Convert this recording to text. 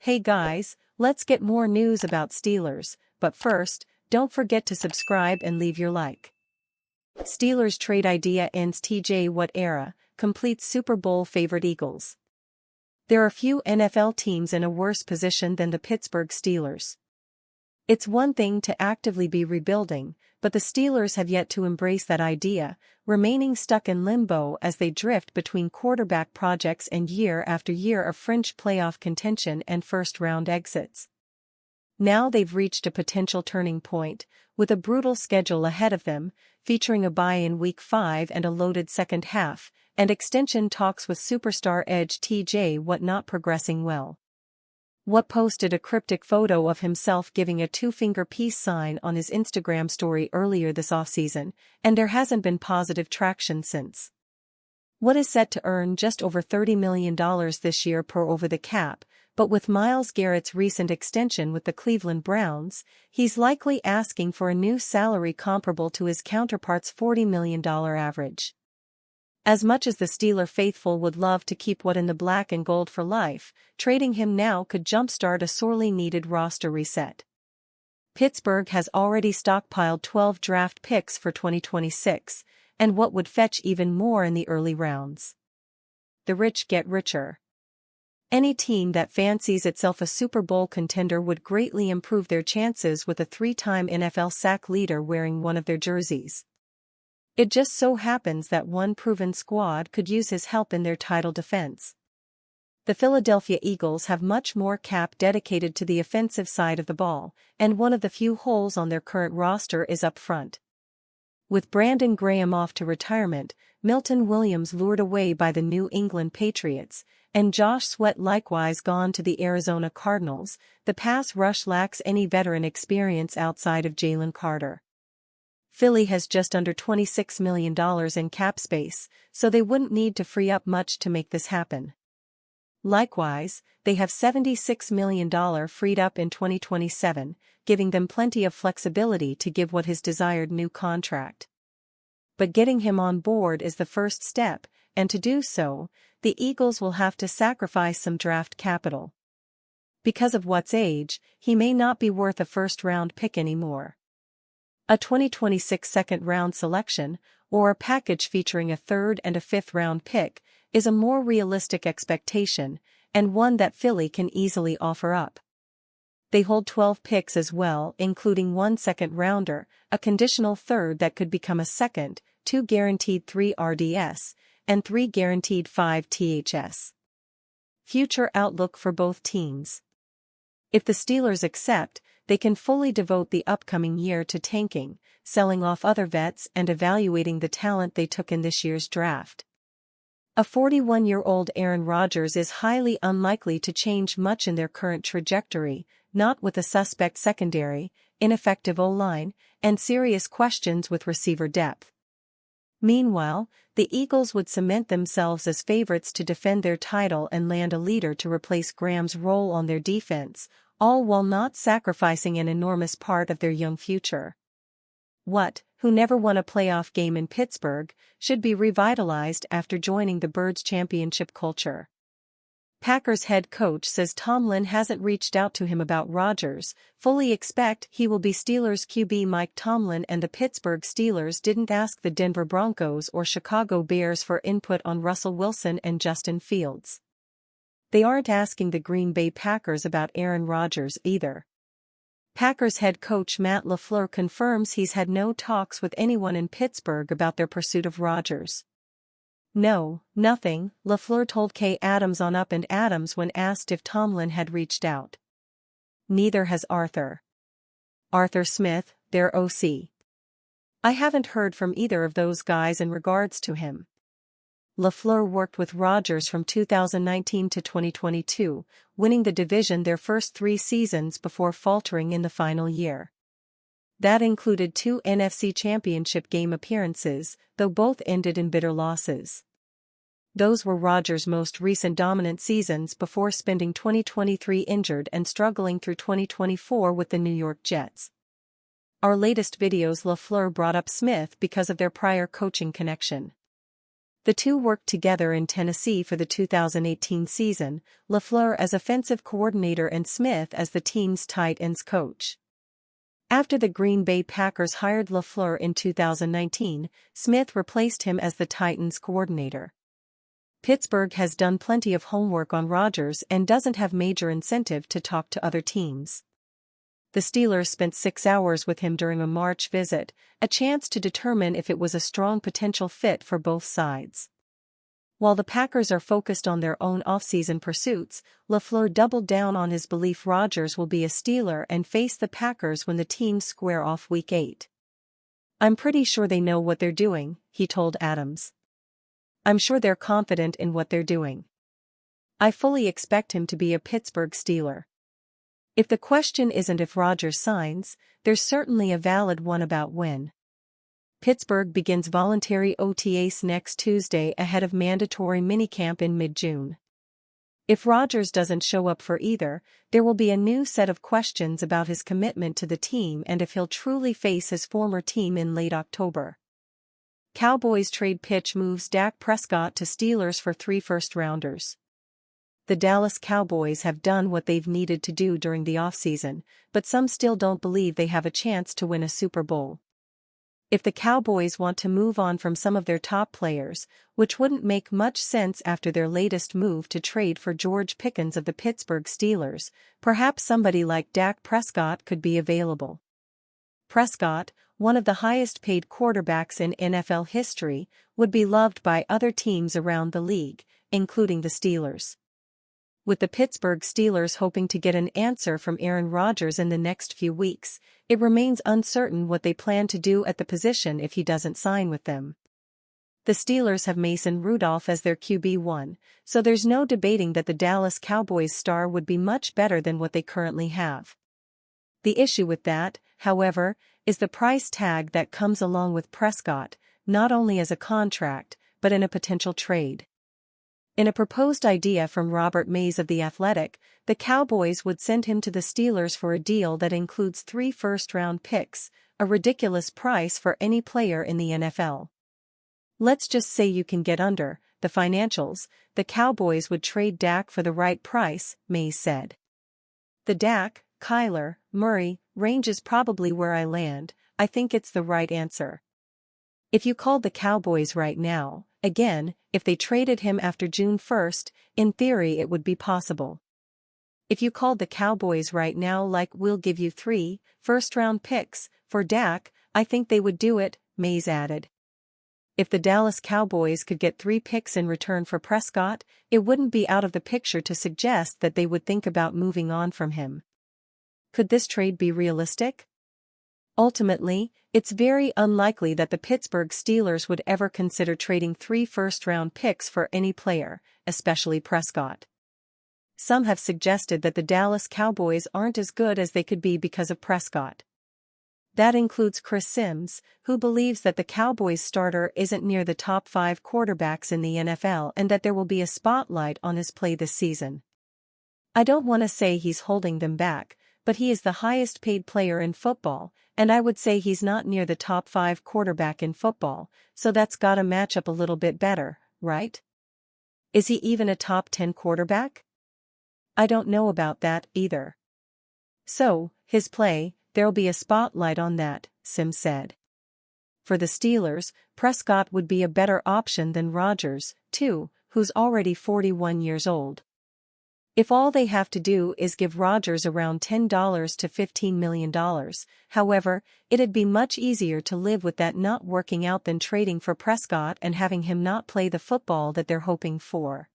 Hey guys, let's get more news about Steelers, but first, don't forget to subscribe and leave your like. Steelers trade idea ends TJ Watt era, completes Super Bowl favorite Eagles. There are few NFL teams in a worse position than the Pittsburgh Steelers. It's one thing to actively be rebuilding, but the Steelers have yet to embrace that idea, remaining stuck in limbo as they drift between quarterback projects and year after year of fringe playoff contention and first-round exits. Now they've reached a potential turning point, with a brutal schedule ahead of them, featuring a bye in Week 5 and a loaded second half, and extension talks with superstar edge TJ Watt not progressing well. Watt posted a cryptic photo of himself giving a two-finger peace sign on his Instagram story earlier this offseason, and there hasn't been positive traction since. Watt is set to earn just over $30 million this year per over the cap, but with Myles Garrett's recent extension with the Cleveland Browns, he's likely asking for a new salary comparable to his counterpart's $40 million average. As much as the Steeler faithful would love to keep Watt in the black and gold for life, trading him now could jumpstart a sorely needed roster reset. Pittsburgh has already stockpiled 12 draft picks for 2026, and Watt would fetch even more in the early rounds. The rich get richer. Any team that fancies itself a Super Bowl contender would greatly improve their chances with a three-time NFL sack leader wearing one of their jerseys. It just so happens that one proven squad could use his help in their title defense. The Philadelphia Eagles have much more cap dedicated to the offensive side of the ball, and one of the few holes on their current roster is up front. With Brandon Graham off to retirement, Milton Williams lured away by the New England Patriots, and Josh Sweat likewise gone to the Arizona Cardinals, the pass rush lacks any veteran experience outside of Jalen Carter. Philly has just under $26 million in cap space, so they wouldn't need to free up much to make this happen. Likewise, they have $76 million freed up in 2027, giving them plenty of flexibility to give Watt his desired new contract. But getting him on board is the first step, and to do so, the Eagles will have to sacrifice some draft capital. Because of Watt's age, he may not be worth a first-round pick anymore. A 2026 second-round selection, or a package featuring a third and a fifth-round pick, is a more realistic expectation, and one that Philly can easily offer up. They hold 12 picks as well, including one second-rounder, a conditional third that could become a second, 2 guaranteed 3 RDS, and 3 guaranteed 5 THS. Future outlook for both teams. If the Steelers accept, they can fully devote the upcoming year to tanking, selling off other vets and evaluating the talent they took in this year's draft. A 41-year-old Aaron Rodgers is highly unlikely to change much in their current trajectory, not with a suspect secondary, ineffective O-line, and serious questions with receiver depth. Meanwhile, the Eagles would cement themselves as favorites to defend their title and land a leader to replace Graham's role on their defense, all while not sacrificing an enormous part of their young future. Watt, who never won a playoff game in Pittsburgh, should be revitalized after joining the Birds championship culture. Packers head coach says Tomlin hasn't reached out to him about Rodgers, fully expect he will be Steelers QB Mike Tomlin, and the Pittsburgh Steelers didn't ask the Denver Broncos or Chicago Bears for input on Russell Wilson and Justin Fields. They aren't asking the Green Bay Packers about Aaron Rodgers either. Packers head coach Matt LaFleur confirms he's had no talks with anyone in Pittsburgh about their pursuit of Rodgers. No, nothing, LaFleur told Kay Adams on Up and Adams when asked if Tomlin had reached out. Neither has Arthur Smith, their OC. I haven't heard from either of those guys in regards to him. LaFleur worked with Rodgers from 2019 to 2022, winning the division their first 3 seasons before faltering in the final year. That included 2 NFC Championship game appearances, though both ended in bitter losses. Those were Rodgers' most recent dominant seasons before spending 2023 injured and struggling through 2024 with the New York Jets. Our latest videos LaFleur brought up Smith because of their prior coaching connection. The two worked together in Tennessee for the 2018 season, LaFleur as offensive coordinator and Smith as the team's tight ends coach. After the Green Bay Packers hired LaFleur in 2019, Smith replaced him as the Titans coordinator. Pittsburgh has done plenty of homework on Rodgers and doesn't have major incentive to talk to other teams. The Steelers spent 6 hours with him during a March visit, a chance to determine if it was a strong potential fit for both sides. While the Packers are focused on their own offseason pursuits, LaFleur doubled down on his belief Rodgers will be a Steeler and face the Packers when the teams square off Week 8. "I'm pretty sure they know what they're doing," he told Adams. "I'm sure they're confident in what they're doing. I fully expect him to be a Pittsburgh Steeler. If the question isn't if Rodgers signs, there's certainly a valid one about when." Pittsburgh begins voluntary OTAs next Tuesday ahead of mandatory minicamp in mid-June. If Rodgers doesn't show up for either, there will be a new set of questions about his commitment to the team and if he'll truly face his former team in late October. Cowboys trade pitch moves Dak Prescott to Steelers for 3 first-rounders. The Dallas Cowboys have done what they've needed to do during the offseason, but some still don't believe they have a chance to win a Super Bowl. If the Cowboys want to move on from some of their top players, which wouldn't make much sense after their latest move to trade for George Pickens of the Pittsburgh Steelers, perhaps somebody like Dak Prescott could be available. Prescott, one of the highest-paid quarterbacks in NFL history, would be loved by other teams around the league, including the Steelers. With the Pittsburgh Steelers hoping to get an answer from Aaron Rodgers in the next few weeks, it remains uncertain what they plan to do at the position if he doesn't sign with them. The Steelers have Mason Rudolph as their QB1, so there's no debating that the Dallas Cowboys star would be much better than what they currently have. The issue with that, however, is the price tag that comes along with Prescott, not only as a contract, but in a potential trade. In a proposed idea from Robert Mays of The Athletic, the Cowboys would send him to the Steelers for a deal that includes 3 first-round picks, a ridiculous price for any player in the NFL. "Let's just say you can get under the financials, the Cowboys would trade Dak for the right price," Mays said. "The Dak, Kyler, Murray range is probably where I land. I think it's the right answer. If you called the Cowboys right now, again, if they traded him after June 1st, in theory it would be possible. If you called the Cowboys right now like we'll give you 3 first-round picks for Dak, I think they would do it," Mays added. If the Dallas Cowboys could get 3 picks in return for Prescott, it wouldn't be out of the picture to suggest that they would think about moving on from him. Could this trade be realistic? Ultimately, it's very unlikely that the Pittsburgh Steelers would ever consider trading 3 first-round picks for any player, especially Prescott. Some have suggested that the Dallas Cowboys aren't as good as they could be because of Prescott. That includes Chris Sims, who believes that the Cowboys starter isn't near the top 5 quarterbacks in the NFL and that there will be a spotlight on his play this season. "I don't want to say he's holding them back, but he is the highest-paid player in football, and I would say he's not near the top 5 quarterback in football, so that's gotta match up a little bit better, right? Is he even a top 10 quarterback? I don't know about that, either. So, his play, there'll be a spotlight on that," Sims said. For the Steelers, Prescott would be a better option than Rodgers, too, who's already 41 years old. If all they have to do is give Rodgers around $10 to $15 million, however, it'd be much easier to live with that not working out than trading for Prescott and having him not play the football that they're hoping for.